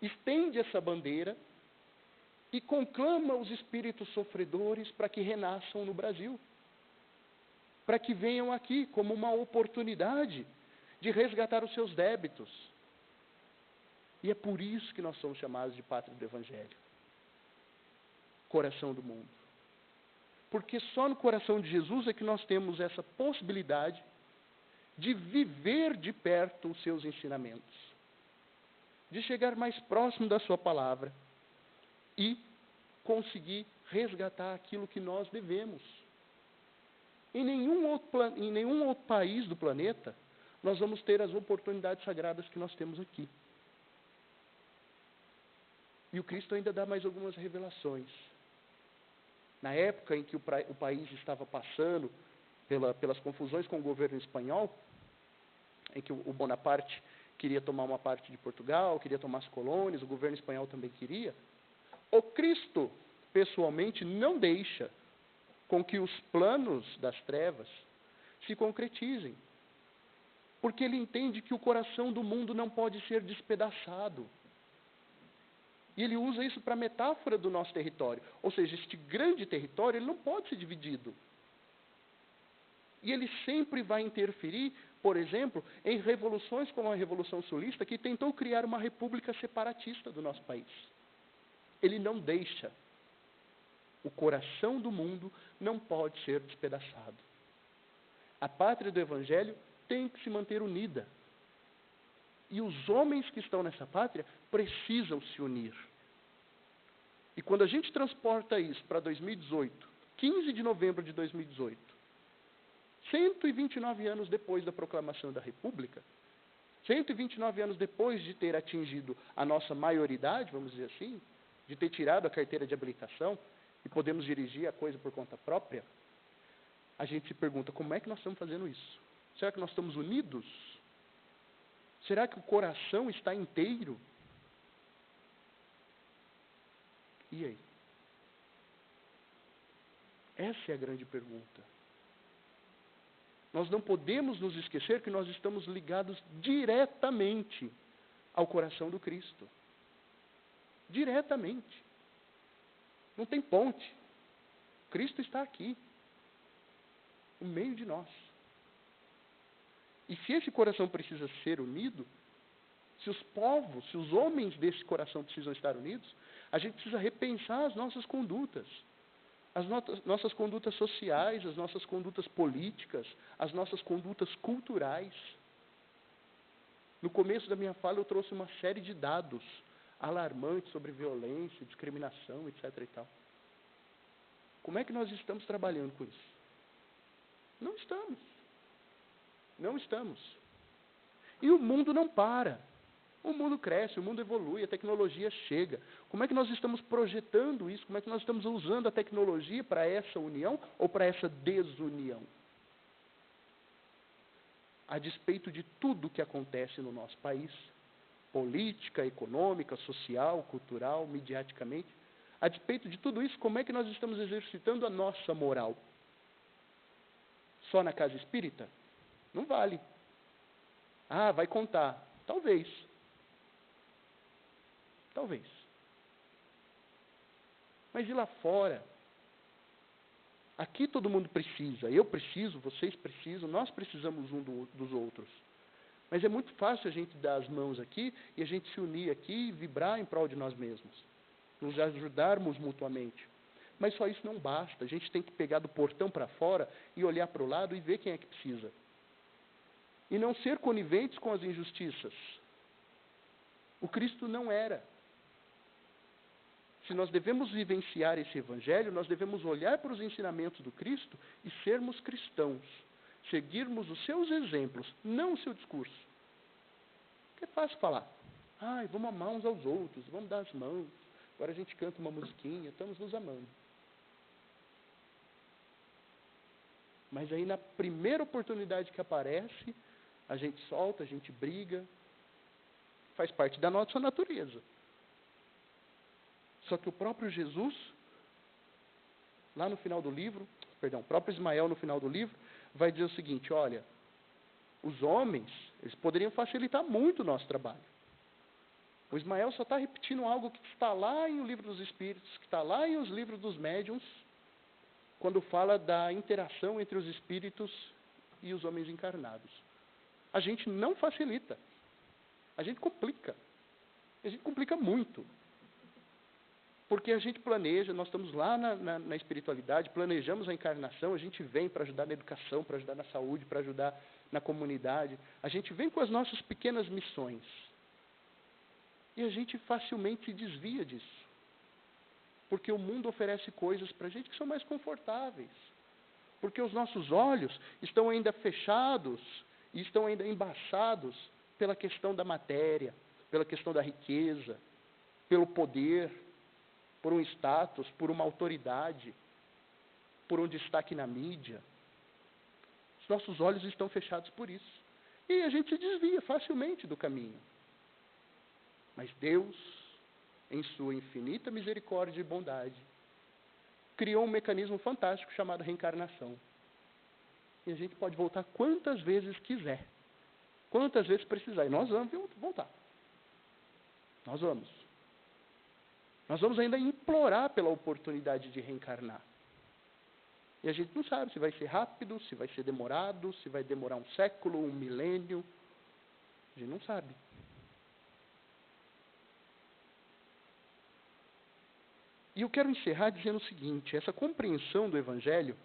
Speaker 1: estende essa bandeira e conclama os espíritos sofredores para que renasçam no Brasil, para que venham aqui como uma oportunidade de resgatar os seus débitos. E é por isso que nós somos chamados de pátria do Evangelho, coração do mundo. Porque só no coração de Jesus é que nós temos essa possibilidade de viver de perto os seus ensinamentos, de chegar mais próximo da sua palavra e conseguir resgatar aquilo que nós devemos. Em nenhum outro país do planeta nós vamos ter as oportunidades sagradas que nós temos aqui. E o Cristo ainda dá mais algumas revelações. Na época em que o país estava passando pelas confusões com o governo espanhol, em que o Bonaparte queria tomar uma parte de Portugal, queria tomar as colônias, o governo espanhol também queria, o Cristo, pessoalmente, não deixa com que os planos das trevas se concretizem. Porque ele entende que o coração do mundo não pode ser despedaçado. E ele usa isso para metáfora do nosso território. Ou seja, este grande território ele não pode ser dividido. E ele sempre vai interferir, por exemplo, em revoluções como a Revolução Sulista, que tentou criar uma república separatista do nosso país. Ele não deixa. O coração do mundo não pode ser despedaçado. A pátria do Evangelho tem que se manter unida. E os homens que estão nessa pátria precisam se unir. E quando a gente transporta isso para 2018, 15 de novembro de 2018, 129 anos depois da proclamação da República, 129 anos depois de ter atingido a nossa maioridade, vamos dizer assim, de ter tirado a carteira de habilitação e podemos dirigir a coisa por conta própria, a gente se pergunta, como é que nós estamos fazendo isso? Será que nós estamos unidos? Será que o coração está inteiro? E aí? Essa é a grande pergunta. Nós não podemos nos esquecer que nós estamos ligados diretamente ao coração do Cristo. Diretamente. Não tem ponte. Cristo está aqui, no meio de nós. E se esse coração precisa ser unido, se os povos, se os homens desse coração precisam estar unidos, a gente precisa repensar as nossas condutas. As nossas condutas sociais, as nossas condutas políticas, as nossas condutas culturais. No começo da minha fala eu trouxe uma série de dados alarmantes sobre violência, discriminação, etc. e tal. Como é que nós estamos trabalhando com isso? Não estamos. Não estamos. E o mundo não para. O mundo cresce, o mundo evolui, a tecnologia chega. Como é que nós estamos projetando isso? Como é que nós estamos usando a tecnologia para essa união ou para essa desunião? A despeito de tudo que acontece no nosso país, política, econômica, social, cultural, mediaticamente, a despeito de tudo isso, como é que nós estamos exercitando a nossa moral? Só na casa espírita? Não vale. Ah, vai contar. Talvez. Talvez. Mas e lá fora? Aqui todo mundo precisa. Eu preciso, vocês precisam, nós precisamos dos outros. Mas é muito fácil a gente dar as mãos aqui e a gente se unir aqui e vibrar em prol de nós mesmos. Nos ajudarmos mutuamente. Mas só isso não basta. A gente tem que pegar do portão para fora e olhar para o lado e ver quem é que precisa. E não ser coniventes com as injustiças. O Cristo não era. Se nós devemos vivenciar esse evangelho, nós devemos olhar para os ensinamentos do Cristo e sermos cristãos. Seguirmos os seus exemplos, não o seu discurso. Porque é fácil falar. Ai, vamos amar uns aos outros, vamos dar as mãos. Agora a gente canta uma musiquinha, estamos nos amando. Mas aí na primeira oportunidade que aparece, a gente solta, a gente briga. Faz parte da nossa natureza. Só que o próprio Jesus, lá no final do livro, o próprio Ismael no final do livro, vai dizer o seguinte, olha, os homens, eles poderiam facilitar muito o nosso trabalho. O Ismael só está repetindo algo que está lá em O Livro dos Espíritos, que está lá em Os Livros dos Médiuns, quando fala da interação entre os espíritos e os homens encarnados. A gente não facilita. A gente complica. A gente complica muito. Porque a gente planeja, nós estamos lá na espiritualidade, planejamos a encarnação, a gente vem para ajudar na educação, para ajudar na saúde, para ajudar na comunidade. A gente vem com as nossas pequenas missões. E a gente facilmente se desvia disso. Porque o mundo oferece coisas para a gente que são mais confortáveis. Porque os nossos olhos estão ainda fechados e estão ainda embaçados pela questão da matéria, pela questão da riqueza, pelo poder, por um status, por uma autoridade, por um destaque na mídia. Os nossos olhos estão fechados por isso. E a gente se desvia facilmente do caminho. Mas Deus, em sua infinita misericórdia e bondade, criou um mecanismo fantástico chamado reencarnação. E a gente pode voltar quantas vezes quiser. Quantas vezes precisar. E nós vamos voltar. Nós vamos. Nós vamos ainda implorar pela oportunidade de reencarnar. E a gente não sabe se vai ser rápido, se vai ser demorado, se vai demorar um século, um milênio. A gente não sabe. E eu quero encerrar dizendo o seguinte, essa compreensão do Evangelho,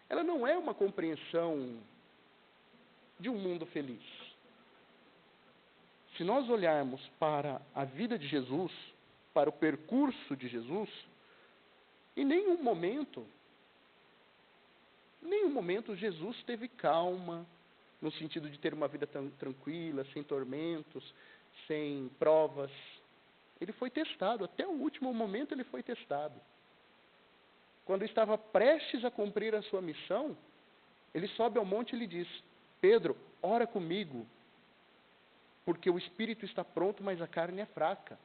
Speaker 1: ela não é uma compreensão de um mundo feliz. Se nós olharmos para a vida de Jesus, para o percurso de Jesus, em nenhum momento Jesus teve calma, no sentido de ter uma vida tranquila, sem tormentos, sem provas. Ele foi testado, até o último momento ele foi testado. Quando estava prestes a cumprir a sua missão, ele sobe ao monte e lhe diz, Pedro, ora comigo, porque o espírito está pronto, mas a carne é fraca.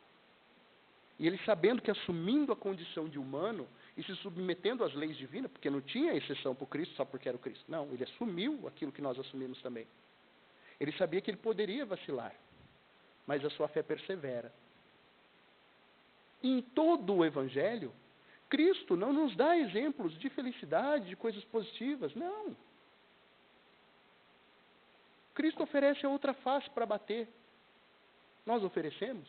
Speaker 1: E ele, sabendo que assumindo a condição de humano e se submetendo às leis divinas, porque não tinha exceção para o Cristo só porque era o Cristo. Não, ele assumiu aquilo que nós assumimos também. Ele sabia que ele poderia vacilar, mas a sua fé persevera. Em todo o Evangelho, Cristo não nos dá exemplos de felicidade, de coisas positivas. Não. Cristo oferece a outra face para bater. Nós oferecemos.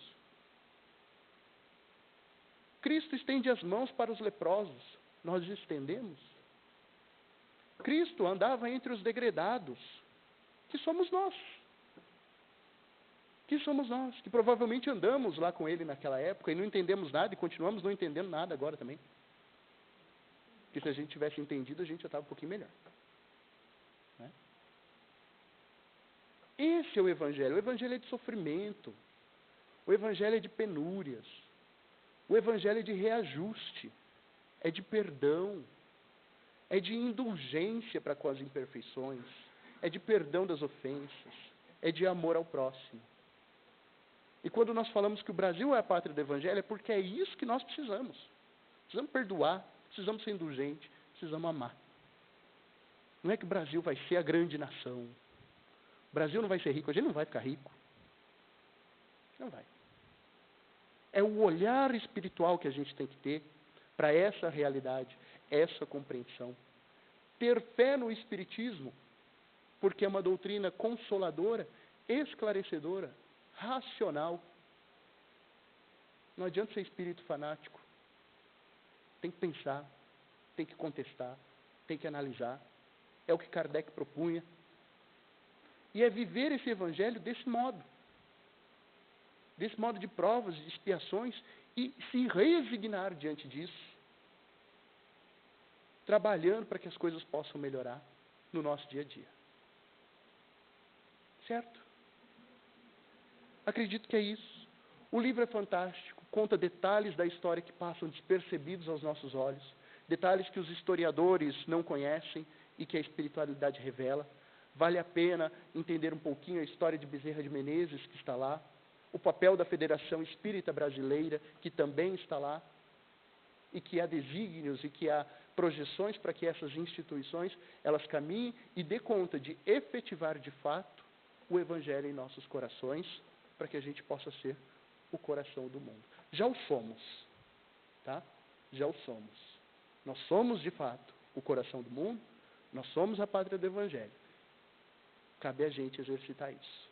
Speaker 1: Cristo estende as mãos para os leprosos. Nós estendemos. Cristo andava entre os degredados, que somos nós. Que somos nós, que provavelmente andamos lá com ele naquela época e não entendemos nada e continuamos não entendendo nada agora também. Porque se a gente tivesse entendido, a gente já estava um pouquinho melhor. Né? Esse é o Evangelho. O Evangelho é de sofrimento. O Evangelho é de penúrias. O Evangelho é de reajuste. É de perdão. É de indulgência para com as imperfeições. É de perdão das ofensas. É de amor ao próximo. E quando nós falamos que o Brasil é a pátria do Evangelho, é porque é isso que nós precisamos. Precisamos perdoar, precisamos ser indulgentes, precisamos amar. Não é que o Brasil vai ser a grande nação. O Brasil não vai ser rico, a gente não vai ficar rico. Não vai. É o olhar espiritual que a gente tem que ter para essa realidade, essa compreensão. Ter fé no Espiritismo, porque é uma doutrina consoladora, esclarecedora, racional. Não adianta ser espírito fanático. Tem que pensar, tem que contestar, tem que analisar. É o que Kardec propunha. E é viver esse Evangelho desse modo. Desse modo de provas, de expiações, e se resignar diante disso. Trabalhando para que as coisas possam melhorar no nosso dia a dia. Certo? Acredito que é isso. O livro é fantástico, conta detalhes da história que passam despercebidos aos nossos olhos, detalhes que os historiadores não conhecem e que a espiritualidade revela. Vale a pena entender um pouquinho a história de Bezerra de Menezes, que está lá, o papel da Federação Espírita Brasileira, que também está lá, e que há desígnios e que há projeções para que essas instituições, elas caminhem e dê conta de efetivar de fato o Evangelho em nossos corações, para que a gente possa ser o coração do mundo. Já o somos, tá? Já o somos. Nós somos, de fato, o coração do mundo, nós somos a pátria do Evangelho. Cabe a gente exercitar isso.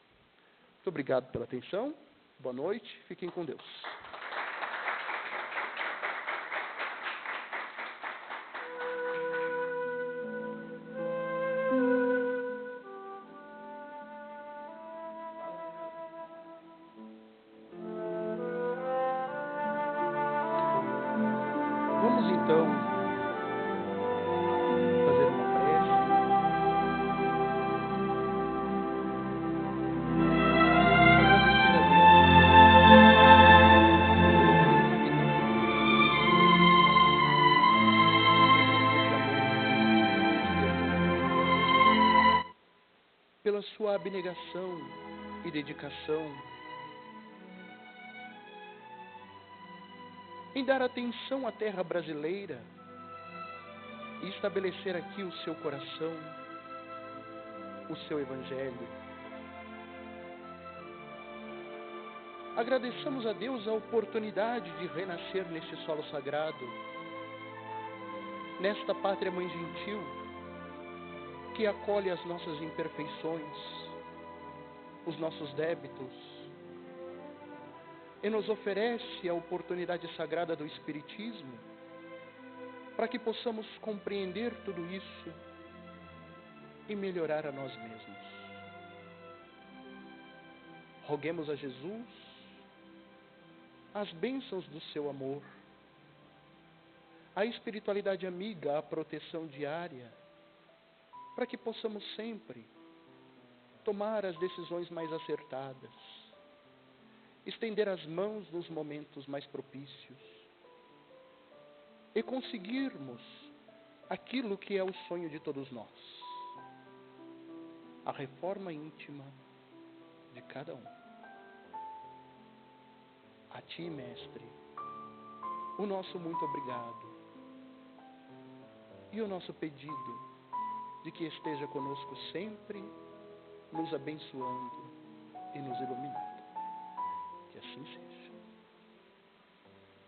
Speaker 1: Muito obrigado pela atenção, boa noite, fiquem com Deus. Vamos então fazer uma prece. Pela sua abnegação e dedicação em dar atenção à terra brasileira e estabelecer aqui o seu coração, o seu Evangelho. Agradeçamos a Deus a oportunidade de renascer neste solo sagrado, nesta pátria mãe gentil, que acolhe as nossas imperfeições, os nossos débitos, e nos oferece a oportunidade sagrada do Espiritismo, para que possamos compreender tudo isso e melhorar a nós mesmos. Roguemos a Jesus as bênçãos do seu amor, a espiritualidade amiga, a proteção diária, para que possamos sempre tomar as decisões mais acertadas, estender as mãos nos momentos mais propícios e conseguirmos aquilo que é o sonho de todos nós, a reforma íntima de cada um. A Ti, Mestre, o nosso muito obrigado e o nosso pedido de que esteja conosco sempre, nos abençoando e nos iluminando. Que assim seja.